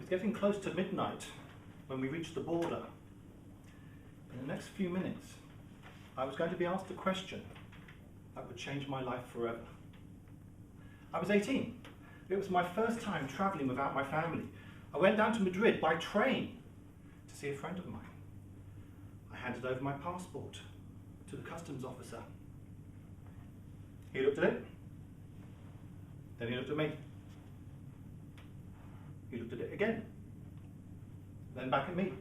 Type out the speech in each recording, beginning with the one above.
was getting close to midnight when we reached the border. In the next few minutes, I was going to be asked a question that would change my life forever. I was 18. It was my first time travelling without my family. I went down to Madrid by train to see a friend of mine. I handed over my passport to the customs officer. He looked at it, then he looked at me. He looked at it again, then back at me.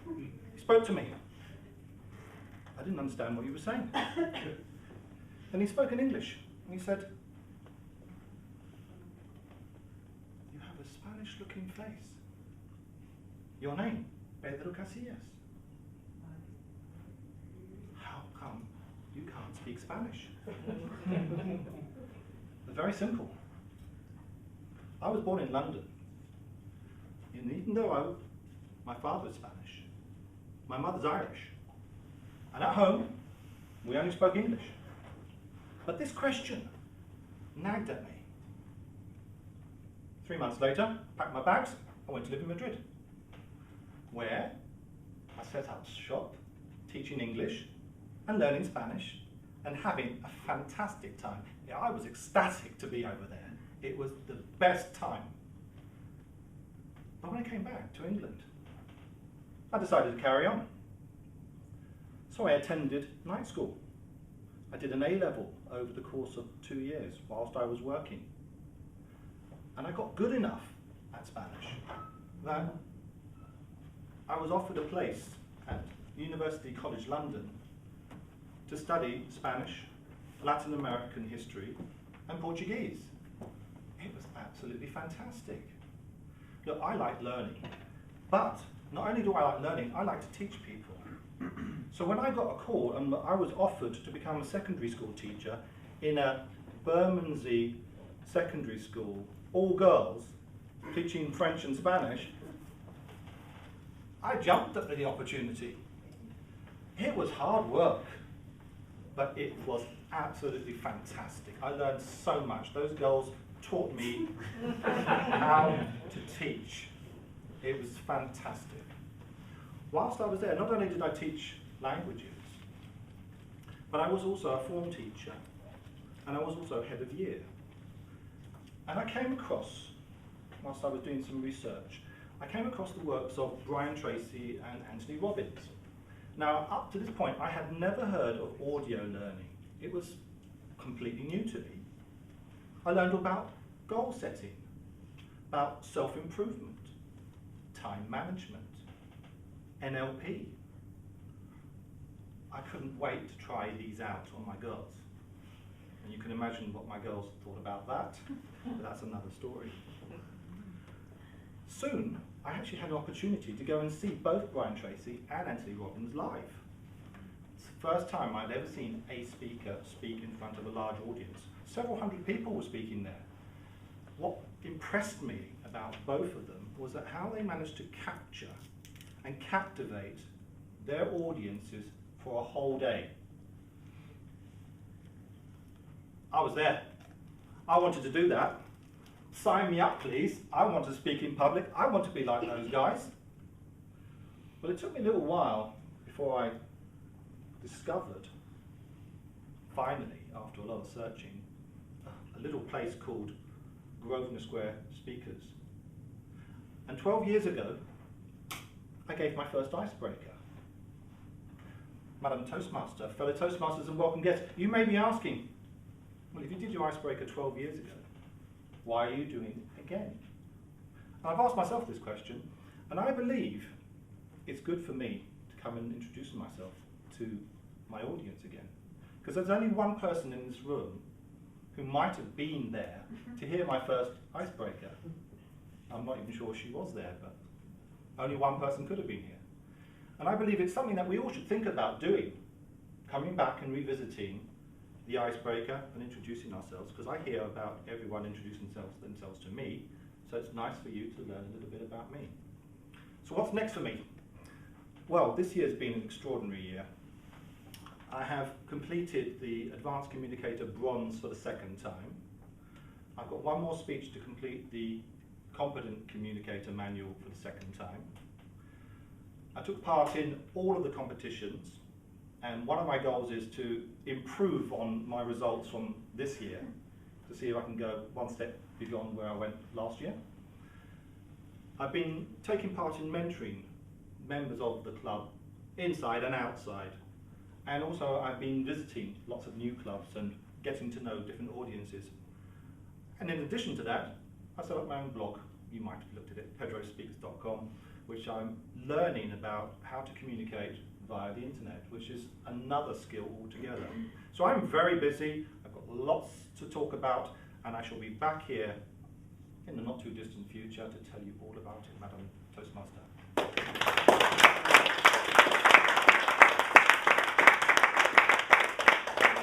He spoke to me. I didn't understand what he was saying. Then he spoke in English, and he said, "You have a Spanish-looking face. Your name, Pedro Casillas. How come you can't speak Spanish?" It's very simple. I was born in London. And even though my father's Spanish, my mother's Irish, and at home, we only spoke English. But this question nagged at me. 3 months later, packed my bags, I went to live in Madrid, where I set up shop, teaching English and learning Spanish and having a fantastic time. Yeah, I was ecstatic to be over there. It was the best time. But when I came back to England, I decided to carry on. So I attended night school. I did an A-level over the course of 2 years whilst I was working. And I got good enough at Spanish that I was offered a place at University College London to study Spanish, Latin American history, and Portuguese. It was absolutely fantastic. Look, I like learning, but not only do I like learning, I like to teach people. So when I got a call and I was offered to become a secondary school teacher in a Bermondsey secondary school, all girls, teaching French and Spanish, I jumped at the opportunity. It was hard work, but it was absolutely fantastic. I learned so much. Those girls taught me how to teach. It was fantastic. Whilst I was there, not only did I teach languages, but I was also a form teacher, and I was also head of year. And I came across, whilst I was doing some research, I came across the works of Brian Tracy and Anthony Robbins. Now, up to this point, I had never heard of audio learning. It was completely new to me. I learned about goal setting, about self-improvement, time management, NLP. I couldn't wait to try these out on my girls. And you can imagine what my girls thought about that, but that's another story. Soon, I actually had an opportunity to go and see both Brian Tracy and Anthony Robbins live. It's the first time I'd ever seen a speaker speak in front of a large audience. Several hundred people were speaking there. What impressed me about both of them was that how they managed to capture and captivate their audiences for a whole day. I was there. I wanted to do that. Sign me up, please. I want to speak in public. I want to be like those guys. But it took me a little while before I discovered, finally, after a lot of searching, a little place called Grosvenor Square Speakers. And 12 years ago, I gave my first icebreaker. Madam Toastmaster, fellow Toastmasters and welcome guests, you may be asking, well, if you did your icebreaker 12 years ago, why are you doing it again? And I've asked myself this question, and I believe it's good for me to come and introduce myself to my audience again. Because there's only one person in this room who might have been there to hear my first icebreaker. I'm not even sure she was there, but only one person could have been here. And I believe it's something that we all should think about doing, coming back and revisiting the icebreaker and introducing ourselves, because I hear about everyone introducing themselves to me, so it's nice for you to learn a little bit about me. So what's next for me? Well, this year's been an extraordinary year. I have completed the Advanced Communicator Bronze for the second time. I've got one more speech to complete the Competent Communicator Manual for the second time. I took part in all of the competitions, and one of my goals is to improve on my results from this year to see if I can go one step beyond where I went last year. I've been taking part in mentoring members of the club inside and outside, and also I've been visiting lots of new clubs and getting to know different audiences. And in addition to that, I set up my own blog. You might have looked at it, pedrospeaks.com, which I'm learning about how to communicate via the internet, which is another skill altogether. So I'm very busy, I've got lots to talk about, and I shall be back here in the not too distant future to tell you all about it, Madam Toastmaster.